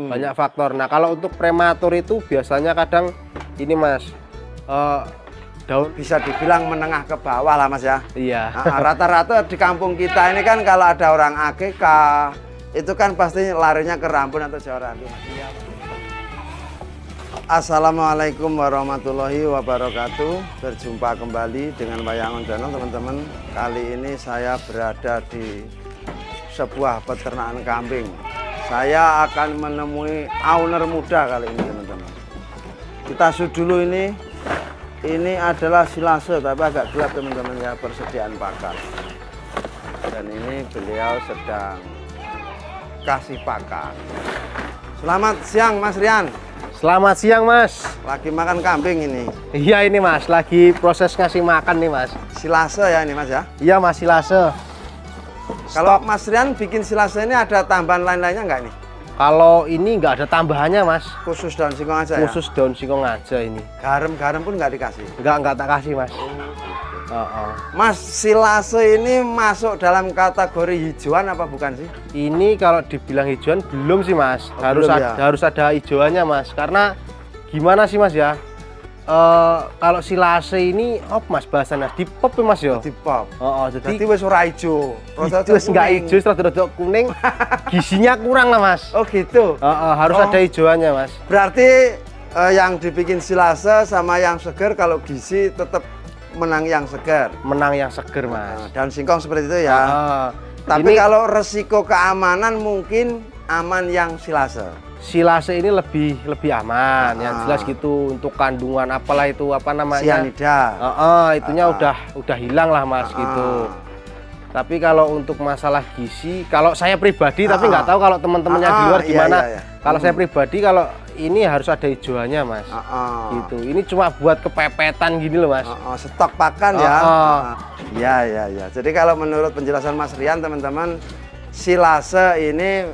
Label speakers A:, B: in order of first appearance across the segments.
A: Banyak faktor. Nah, kalau untuk prematur itu biasanya kadang ini Mas, daun
B: Bisa dibilang menengah ke bawah lah Mas ya.
A: iya.
B: Rata-rata di kampung kita ini kan kalau ada orang AGK itu kan pasti larinya ke Rampun atau Jawa Randu. Assalamualaikum warahmatullahi wabarakatuh. Berjumpa kembali dengan Wayangon Channel teman-teman. Kali ini saya berada di sebuah peternakan kambing. Saya akan menemui owner muda kali ini teman-teman. Kita shoot dulu ini. Ini adalah silase tapi agak gelap teman-teman ya, persediaan pakan. Dan ini beliau sedang kasih pakan. Selamat siang Mas Rian.
A: Selamat siang Mas.
B: Lagi makan kambing ini.
A: Iya ini Mas, lagi proses ngasih makan nih Mas.
B: Silase ya ini Mas ya.
A: Iya Mas, silase.
B: Kalau Mas Rian bikin silase ini ada tambahan lain-lainnya nggak nih?
A: Kalau ini nggak ada tambahannya Mas.
B: Khusus daun singkong aja ya?
A: Khusus daun singkong aja ini.
B: Garam pun nggak dikasih?
A: Nggak tak kasih Mas.
B: Mas, silase ini masuk dalam kategori hijauan apa bukan sih?
A: Ini kalau dibilang hijauan belum sih Mas.
B: Belum ya?
A: Harus ada hijauannya Mas. Karena gimana sih Mas ya? Kalau silase ini Mas bahasanya di pop ya Mas ya?
B: Di pop.
A: Jadi
B: wis ora ijo.
A: Wis nggak hijau, setelah rodok kuning, gizinya kurang lah Mas.
B: Oh gitu.
A: Harus ada hijauannya Mas.
B: Berarti yang dibikin silase sama yang seger kalau gizi tetap menang yang seger.
A: Menang yang seger Mas.
B: Daun singkong seperti itu ya. Tapi
A: ini,
B: kalau resiko keamanan mungkin aman yang silase.
A: Silase ini lebih aman, yang jelas gitu. Untuk kandungan apalah itu apa namanya?
B: Sianida.
A: Itunya udah hilang lah Mas gitu. Tapi kalau untuk masalah gizi, kalau saya pribadi, tapi nggak tahu kalau teman-temannya di luar gimana.
B: Iya.
A: Kalau saya pribadi, kalau ini harus ada hijauannya Mas. Gitu. Ini cuma buat kepepetan gini loh Mas.
B: Stok pakan ya. Iya. Jadi kalau menurut penjelasan Mas Rian teman-teman, silase ini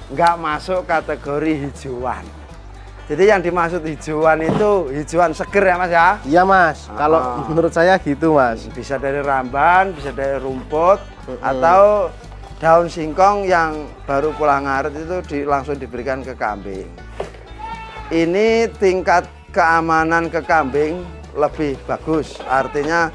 B: nggak masuk kategori hijauan. Jadi yang dimaksud hijauan itu hijauan seger ya Mas ya? Iya
A: Mas, kalau menurut saya gitu Mas.
B: Bisa dari ramban, bisa dari rumput, atau daun singkong yang baru pulang ngaret itu langsung diberikan ke kambing. Ini tingkat keamanan ke kambing lebih bagus, artinya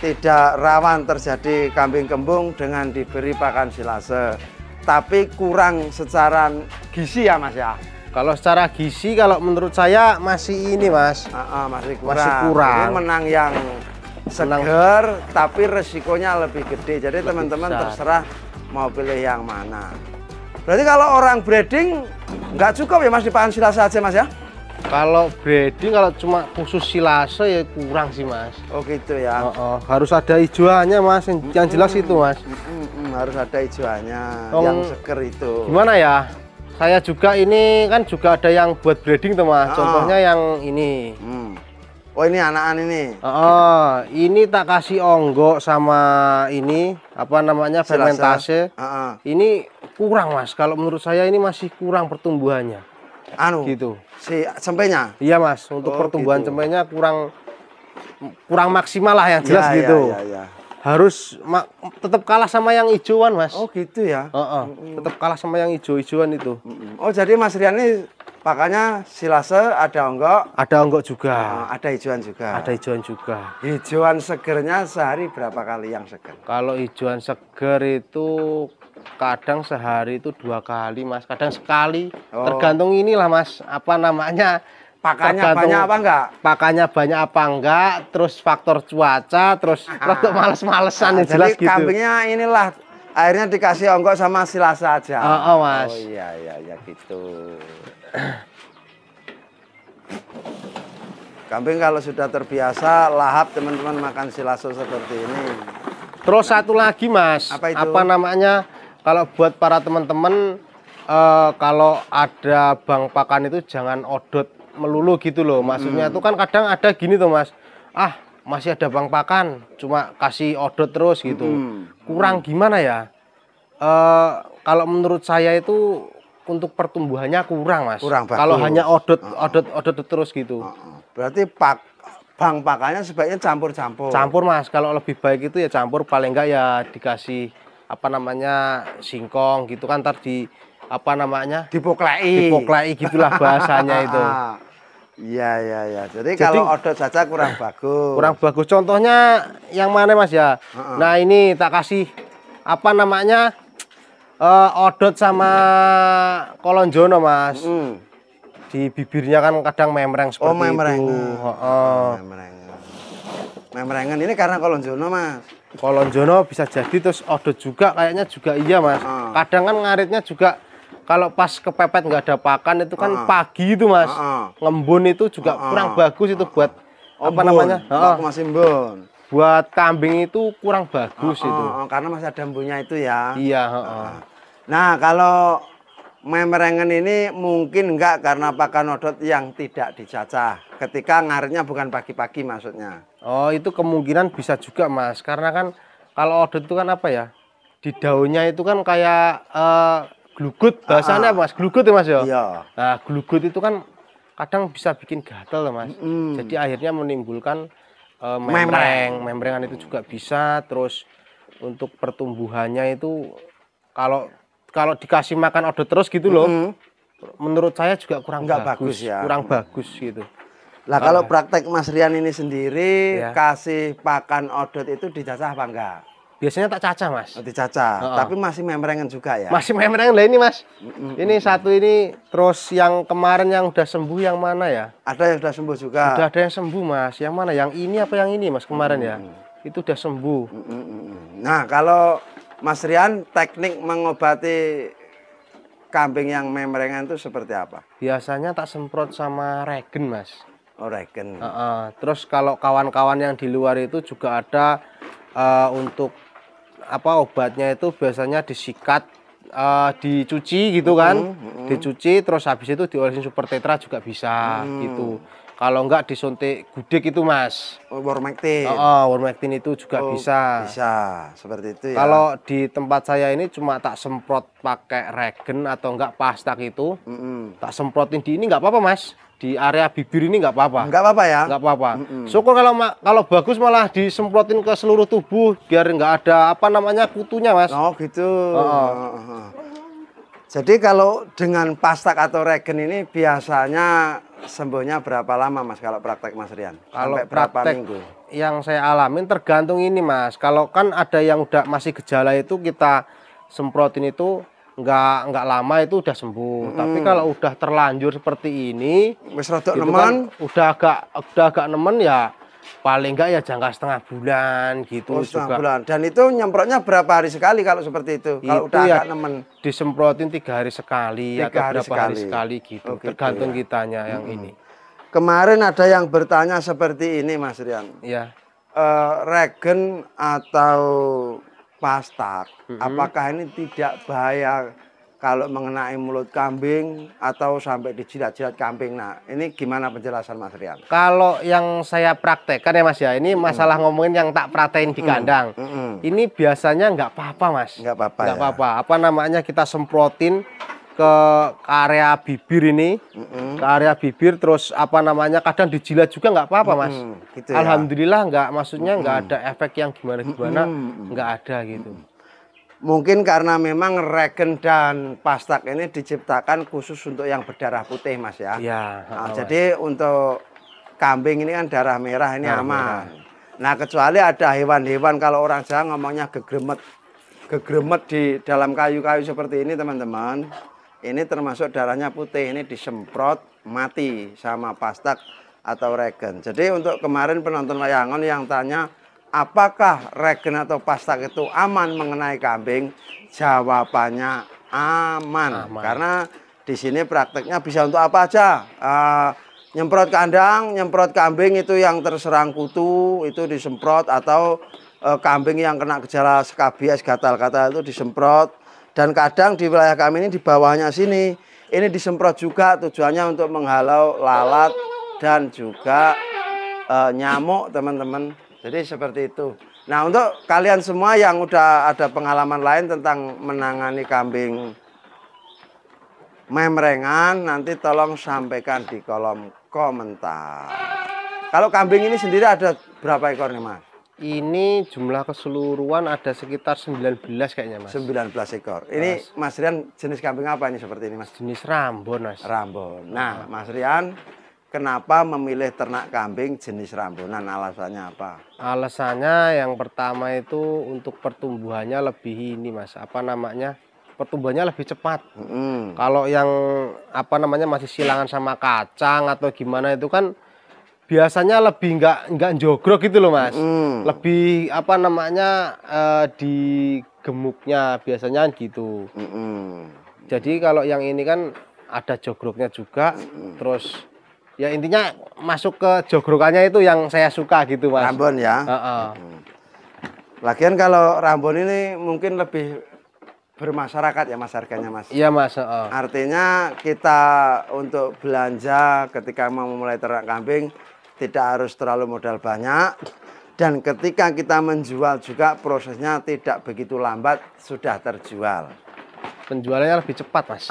B: tidak rawan terjadi kambing kembung dengan diberi pakan silase. Tapi kurang secara gizi ya Mas ya?
A: Kalau secara gizi, kalau menurut saya masih ini Mas.
B: Masih
A: kurang.
B: Ini menang yang seger, tapi resikonya lebih gede. Jadi teman-teman terserah mau pilih yang mana. Berarti kalau orang breeding nggak cukup ya Mas dipakan silase aja Mas ya?
A: Kalau breeding, kalau cuma khusus silase ya kurang sih Mas.
B: Oh gitu ya.
A: Harus ada hijauannya Mas, yang jelas itu Mas.
B: Harus ada hijauannya, yang seger itu. Gimana
A: ya? Saya juga ini kan juga ada yang buat breeding tuh Mas. Contohnya yang ini.
B: Oh ini anakan ini.
A: Ini tak kasih onggok sama ini apa namanya fermentase. Ini kurang Mas. Kalau menurut saya ini masih kurang pertumbuhannya. Gitu.
B: Si cempenya?
A: Iya Mas. Untuk pertumbuhan gitu. Cempenya kurang maksimal lah yang jelas gitu.
B: Iya.
A: Harus tetap kalah sama yang hijauan Mas.
B: Oh gitu ya.
A: Tetap kalah sama yang hijauan itu.
B: Oh jadi Mas Rian ini pakannya silase, ada onggok
A: juga.
B: Ada hijauan juga.
A: Ada hijauan juga.
B: Hijauan segernya sehari berapa kali yang seger?
A: Kalau hijauan seger itu kadang sehari itu 2 kali Mas, kadang sekali. Tergantung inilah Mas, apa namanya?
B: Pakannya banyak apa enggak?
A: Pakannya banyak apa enggak, terus faktor cuaca, terus rada males-malesan jelas
B: gitu. Jadi kambingnya inilah akhirnya dikasih onggok sama silase aja.
A: Mas.
B: Oh iya gitu. Kambing kalau sudah terbiasa lahap teman-teman makan silase seperti ini.
A: Terus satu lagi Mas, apa namanya? Kalau buat para teman-teman kalau ada bang pakan itu jangan odot melulu gitu loh. Maksudnya itu kan kadang ada gini tuh Mas. Masih ada bang pakan, cuma kasih odot terus gitu. Kurang gimana ya? Kalau menurut saya itu untuk pertumbuhannya kurang Mas. Kalau hanya odot terus gitu.
B: Berarti bang pakannya sebaiknya campur-campur.
A: Campur Mas. Kalau lebih baik itu ya campur, paling enggak ya dikasih apa namanya singkong gitu kan, ntar apa namanya?
B: Dipoklei
A: gitulah bahasanya itu.
B: Iya. Jadi kalau odot saja kurang bagus.
A: Kurang bagus. Contohnya yang mana Mas ya? Nah, ini tak kasih apa namanya? Odot sama kolonjono Mas. Di bibirnya kan kadang memreng seperti itu.
B: Memrengan ini karena kolonjono Mas.
A: Kolonjono bisa jadi, terus odot juga kayaknya juga iya Mas. Kadang kan ngaritnya juga kalau pas kepepet nggak ada pakan itu kan pagi itu Mas. Ngembun itu juga kurang bagus itu buat apa namanya?
B: Mas Imbun.
A: Buat kambing itu kurang bagus itu.
B: Karena masih ada embunnya itu ya.
A: Iya.
B: Nah, kalau memerengan ini mungkin enggak karena pakan odot yang tidak dicacah. Ketika ngaritnya bukan pagi-pagi maksudnya.
A: Oh, itu kemungkinan bisa juga Mas. Karena kan kalau odot itu kan apa ya? Di daunnya itu kan kayak glugut bahasanya Mas. Glugut ya Mas ya?
B: Iya.
A: Nah, glugut itu kan kadang bisa bikin gatal Mas. Jadi akhirnya menimbulkan memrengan itu juga bisa. Terus untuk pertumbuhannya itu kalau dikasih makan odot terus gitu loh, menurut saya juga kurang bagus ya. Kurang bagus gitu.
B: Lah kalau praktek Mas Rian ini sendiri kasih pakan odot itu dicacah apa enggak?
A: Biasanya tak cacah Mas.
B: Dicacah, tapi masih memrengan juga ya?
A: Masih memrengan lah ini Mas. Ini satu ini, terus yang kemarin yang udah sembuh yang mana ya?
B: Ada yang udah sembuh juga?
A: Udah ada yang sembuh Mas. Yang mana? Yang ini apa yang ini Mas kemarin ya? Itu udah sembuh.
B: Nah kalau Mas Rian teknik mengobati kambing yang memrengan itu seperti apa?
A: Biasanya tak semprot sama regen Mas.
B: Oh regen.
A: Terus kalau kawan-kawan yang di luar itu juga ada untuk apa obatnya itu biasanya disikat, dicuci gitu kan, dicuci terus habis itu diolesin Super Tetra juga bisa gitu. Kalau enggak disuntik gudik itu Mas.
B: Wormectin.
A: Wormectin itu juga bisa.
B: Bisa, seperti itu ya.
A: Kalau di tempat saya ini cuma tak semprot pakai regen atau enggak pastak itu. Tak semprotin di ini enggak apa-apa Mas. Di area bibir ini nggak apa-apa.
B: Nggak apa-apa ya?
A: Nggak apa-apa. Syukur kalau bagus malah disemprotin ke seluruh tubuh biar nggak ada apa namanya kutunya Mas.
B: Oh gitu. Jadi kalau dengan pastak atau regen ini biasanya sembuhnya berapa lama Mas kalau praktek Mas Rian?
A: Kalau
B: sampai berapa minggu?
A: Yang saya alamin tergantung ini Mas. Kalau kan ada yang udah masih gejala itu kita semprotin itu nggak lama itu udah sembuh. Tapi kalau udah terlanjur seperti ini,
B: wis rodok nemen,
A: kan udah agak nemen ya paling enggak ya jangka setengah bulan gitu.
B: Setengah bulan. Dan itu nyemprotnya berapa hari sekali kalau seperti itu? Kalau udah
A: ya
B: agak nemen
A: disemprotin 3 hari sekali atau berapa hari sekali gitu. Tergantung kitanya yang ini.
B: Kemarin ada yang bertanya seperti ini Mas Rian.
A: Iya.
B: Regen atau pastak, apakah ini tidak bahaya kalau mengenai mulut kambing atau sampai dijilat-jilat kambing? Nah, ini gimana penjelasan Mas Rian?
A: Kalau yang saya praktekkan ya Mas ya, ini masalah ngomongin yang tak praktekin di kandang. Ini biasanya nggak apa-apa Mas.
B: Nggak apa-apa.
A: Nggak apa-apa. Apa namanya kita semprotin ke area bibir ini, ke area bibir terus apa namanya kadang dijilat juga nggak apa-apa Mas.
B: Gitu ya?
A: Alhamdulillah nggak, maksudnya nggak ada efek yang gimana-gimana, nggak ada gitu.
B: Mungkin karena memang regen dan pastak ini diciptakan khusus untuk yang berdarah putih Mas ya.
A: Iya.
B: Jadi untuk kambing ini kan darah merah ini aman. Nah kecuali ada hewan-hewan kalau orang Jawa ngomongnya gegremet di dalam kayu-kayu seperti ini teman-teman. Ini termasuk darahnya putih, ini disemprot mati sama pastak atau regen. Jadi untuk kemarin penonton wayangon yang tanya apakah regen atau pastak itu aman mengenai kambing? Jawabannya aman. Karena di sini prakteknya bisa untuk apa aja. Nyemprot kandang, nyemprot kambing itu yang terserang kutu itu disemprot, atau kambing yang kena gejala skabies gatal-gatal itu disemprot. Dan kadang di wilayah kami ini di bawahnya sini ini disemprot juga, tujuannya untuk menghalau lalat dan juga nyamuk teman-teman. Jadi seperti itu. Nah untuk kalian semua yang udah ada pengalaman lain tentang menangani kambing memrengan, nanti tolong sampaikan di kolom komentar. Kalau kambing ini sendiri ada berapa ekor nih Mas?
A: Ini jumlah keseluruhan ada sekitar 19 kayaknya, Mas.
B: 19 ekor. Ini Mas Rian jenis kambing apa ini seperti ini, Mas?
A: Jenis Rambon, Mas.
B: Rambon. Nah, Mas Rian kenapa memilih ternak kambing jenis rambonan? Alasannya apa?
A: Alasannya yang pertama itu untuk pertumbuhannya lebih ini, Mas. Apa namanya? Pertumbuhannya lebih cepat. Kalau yang apa namanya masih silangan sama kacang atau gimana itu kan biasanya lebih nggak jogrok gitu loh, Mas. Lebih apa namanya di gemuknya biasanya gitu. Jadi kalau yang ini kan ada jogroknya juga, terus ya intinya masuk ke jogrokannya itu yang saya suka gitu, Mas.
B: Rambon ya. Lagian kalau Rambon ini mungkin lebih bermasyarakat ya, Mas, harganya, Mas.
A: Iya, Mas.
B: Artinya kita untuk belanja ketika mau memulai ternak kambing tidak harus terlalu modal banyak, dan ketika kita menjual juga prosesnya tidak begitu lambat sudah terjual.
A: Penjualannya lebih cepat, Mas.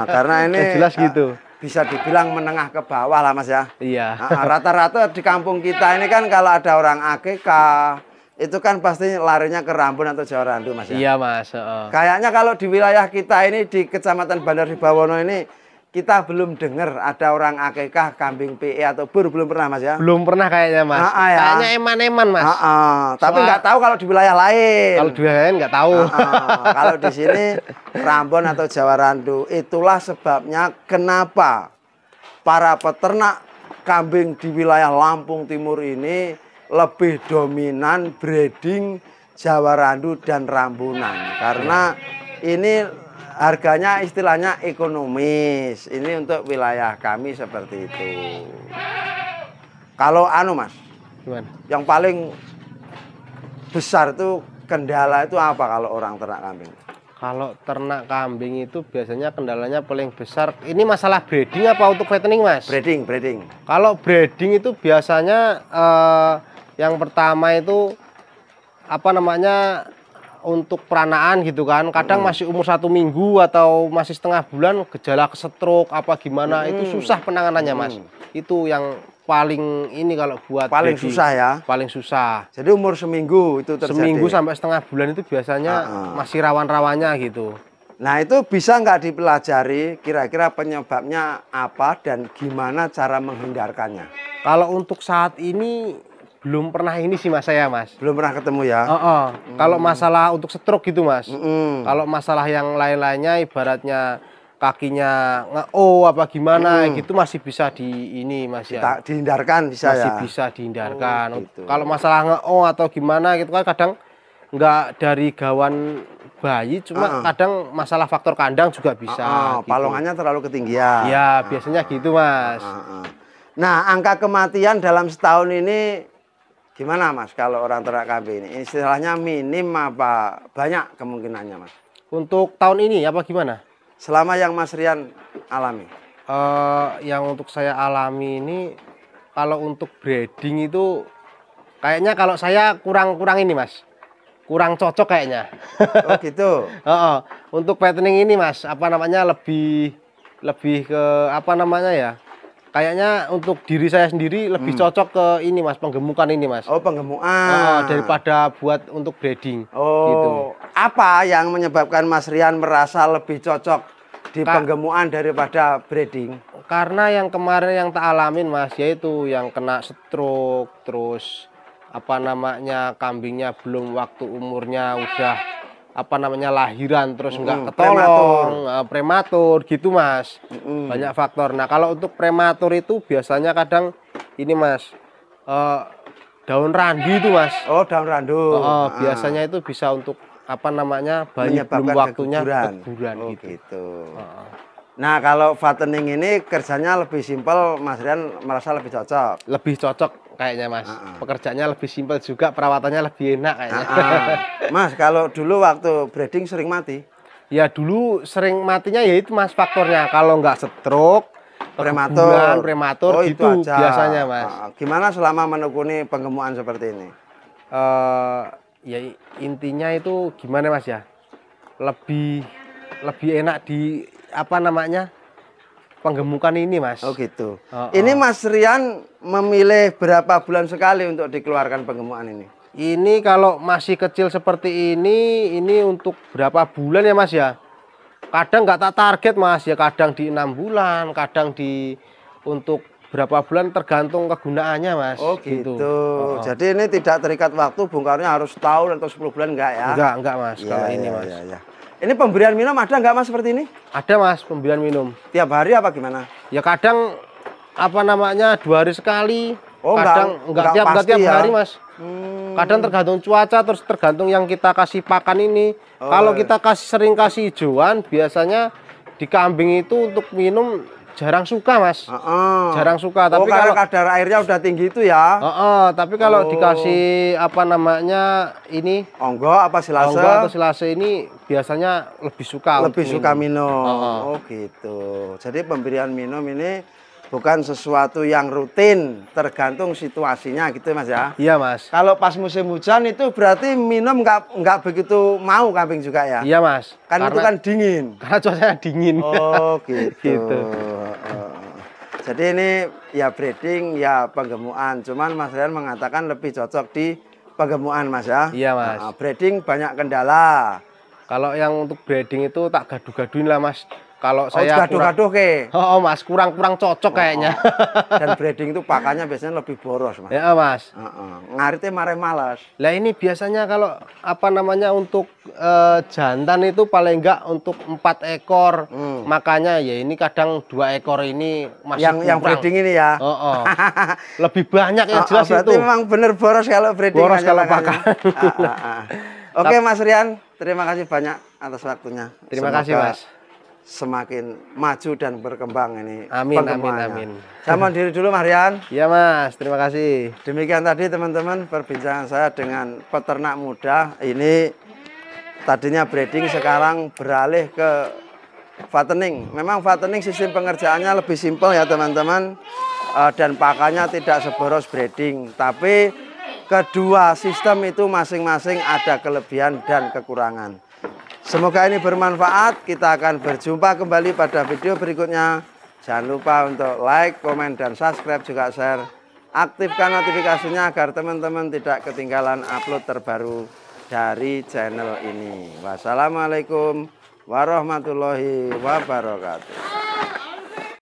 B: Karena ini
A: jelas gitu.
B: Bisa dibilang menengah ke bawah lah, Mas ya.
A: Iya.
B: Rata-rata di kampung kita ini kan kalau ada orang akikah itu kan pasti larinya ke Rambon atau Jawa Randu, Mas ya.
A: Iya, Mas.
B: Kayaknya kalau di wilayah kita ini di Kecamatan Bandar Hibawono ini kita belum dengar ada orang akikah kambing PE atau bur, belum pernah, Mas ya?
A: Belum pernah kayaknya, Mas.
B: Ya.
A: Kayaknya eman-eman, Mas.
B: Tapi nggak tahu kalau di wilayah lain.
A: Kalau di wilayah lain nggak tahu.
B: Kalau di sini Rambon atau Jawa Randu, itulah sebabnya kenapa para peternak kambing di wilayah Lampung Timur ini lebih dominan breeding Jawa Randu dan Rambunan, karena ini harganya istilahnya ekonomis. Ini untuk wilayah kami seperti itu. Kalau Mas,
A: Gimana?
B: yang paling besar itu kendala itu apa kalau orang ternak kambing?
A: Kalau ternak kambing itu biasanya kendalanya paling besar ini masalah breeding apa untuk fattening, Mas?
B: Breeding.
A: Kalau breeding itu biasanya yang pertama itu apa namanya untuk peranaan gitu kan, kadang masih umur 1 minggu atau masih setengah bulan gejala kesetruk apa gimana itu susah penanganannya, Mas. Itu yang paling ini kalau buat
B: paling breeding, susah ya.
A: Paling susah.
B: Jadi umur seminggu itu terjadi.
A: Seminggu sampai setengah bulan itu biasanya masih rawan-rawannya gitu.
B: Nah, itu bisa nggak dipelajari kira-kira penyebabnya apa dan gimana cara menghindarkannya?
A: Kalau untuk saat ini belum pernah ini sih, Mas, saya, Mas.
B: Belum pernah ketemu ya?
A: Kalau masalah untuk stroke gitu, Mas. Kalau masalah yang lain-lainnya ibaratnya kakinya nge-o apa gimana gitu masih bisa di ini, Mas ya.
B: Dihindarkan bisa
A: masih
B: ya?
A: Bisa dihindarkan.
B: Gitu.
A: Kalau masalah nge-o atau gimana gitu kan kadang nggak dari gawan bayi, cuma kadang masalah faktor kandang juga bisa.
B: Gitu. Palongannya terlalu ketinggian.
A: Ya, biasanya gitu, Mas.
B: Nah, angka kematian dalam setahun ini gimana, Mas, kalau orang ternak kambing ini? Istilahnya minim apa banyak kemungkinannya, Mas?
A: Untuk tahun ini apa gimana?
B: Selama yang Mas Rian alami?
A: Yang untuk saya alami ini, kalau untuk breeding itu kayaknya kalau saya kurang ini, Mas. Kurang cocok kayaknya.
B: Oh gitu?
A: Untuk fattening ini, Mas, apa namanya lebih ke apa namanya ya? Kayaknya untuk diri saya sendiri lebih cocok ke ini, Mas, penggemukan ini, Mas.
B: Oh, penggemukan.
A: Daripada buat untuk breeding.
B: Oh,
A: gitu.
B: Apa yang menyebabkan Mas Rian merasa lebih cocok di penggemukan daripada breeding?
A: Karena yang kemarin yang tak alamin, Mas, yaitu yang kena stroke, terus apa namanya kambingnya belum waktu umurnya udah apa namanya lahiran terus nggak ketolong, prematur gitu, Mas. Banyak faktor. Nah, kalau untuk prematur itu biasanya kadang ini, Mas, daun randu itu, Mas.
B: Oh, daun randu.
A: Biasanya itu bisa untuk apa namanya bayi belum waktunya keguguran
B: gitu. Nah, kalau fattening ini kerjanya lebih simpel, Mas Rian merasa lebih cocok.
A: Lebih cocok kayaknya, Mas. Pekerjaannya lebih simpel juga, perawatannya lebih enak kayaknya.
B: Mas, kalau dulu waktu breeding sering mati?
A: Ya dulu sering matinya ya itu, Mas, faktornya. Kalau nggak stroke, prematur
B: itu
A: gitu
B: aja.
A: Biasanya, Mas.
B: Gimana selama menekuni penggemukan seperti ini?
A: Ya intinya itu gimana, Mas ya? Lebih enak di apa namanya? Penggemukan ini, Mas.
B: Oh gitu. Ini Mas Rian memilih berapa bulan sekali untuk dikeluarkan penggemukan ini?
A: Ini kalau masih kecil seperti ini untuk berapa bulan ya Mas ya? Kadang nggak tak target Mas ya, kadang di 6 bulan, kadang di untuk berapa bulan tergantung kegunaannya Mas.
B: Oh gitu. Jadi ini tidak terikat waktu, bongkarnya harus tahun atau 10 bulan enggak ya?
A: Enggak Mas,
B: ya,
A: kalau ini
B: ya,
A: Mas.
B: Ya. Ini pemberian minum ada nggak Mas seperti ini?
A: Ada Mas, pemberian minum.
B: Tiap hari apa gimana?
A: Ya kadang apa namanya 2 hari sekali.
B: Oh,
A: kadang enggak tiap
B: ya?
A: hari Mas. Kadang tergantung cuaca, terus tergantung yang kita kasih pakan ini. Kalau kita sering kasih hijauan, biasanya di kambing itu untuk minum jarang suka Mas. Jarang suka. Tapi
B: karena kadar airnya udah tinggi itu ya.
A: Tapi kalau dikasih apa namanya ini
B: onggo apa silase?
A: Onggo atau silase ini biasanya lebih suka.
B: Lebih suka minum. Oh gitu. Jadi pemberian minum ini bukan sesuatu yang rutin, tergantung situasinya gitu Mas ya.
A: Iya Mas.
B: Kalau pas musim hujan itu berarti minum nggak begitu mau kambing juga ya.
A: Iya Mas.
B: Kan itu kan dingin.
A: Karena cuacanya dingin.
B: Oh gitu.
A: Gitu.
B: Jadi ini ya breeding ya penggemukan. Cuman Mas Rian mengatakan lebih cocok di penggemukan Mas ya.
A: Iya Mas.
B: Breeding banyak kendala.
A: Kalau yang untuk breeding itu tak gaduh-gaduhin lah Mas. Kalau saya
B: gaduh-gaduh ke.
A: Mas, kurang cocok kayaknya.
B: Dan breeding itu pakannya biasanya lebih boros Mas.
A: Ya Mas.
B: Ngaritnya mare malas.
A: Lah ini biasanya kalau apa namanya untuk jantan itu paling enggak untuk 4 ekor. Makanya ya ini kadang 2 ekor ini masih
B: yang breeding ini ya.
A: Lebih banyak yang jelas
B: berarti
A: itu.
B: Memang bener boros kalau breeding.
A: Boros kalau pakan.
B: Oke Mas Rian, terima kasih banyak atas waktunya.
A: Terima kasih Mas.
B: Semakin maju dan berkembang ini.
A: Amin.
B: Saya mohon diri dulu Mas Rian.
A: Iya Mas, terima kasih.
B: Demikian tadi teman-teman perbincangan saya dengan peternak muda. Ini tadinya breeding, sekarang beralih ke fattening. Memang fattening sistem pengerjaannya lebih simpel ya teman-teman, dan pakannya tidak seboros breeding. Tapi kedua sistem itu masing-masing ada kelebihan dan kekurangan. Semoga ini bermanfaat. Kita akan berjumpa kembali pada video berikutnya. Jangan lupa untuk like, komen, dan subscribe, juga share. Aktifkan notifikasinya agar teman-teman tidak ketinggalan upload terbaru dari channel ini. Wassalamualaikum warahmatullahi wabarakatuh.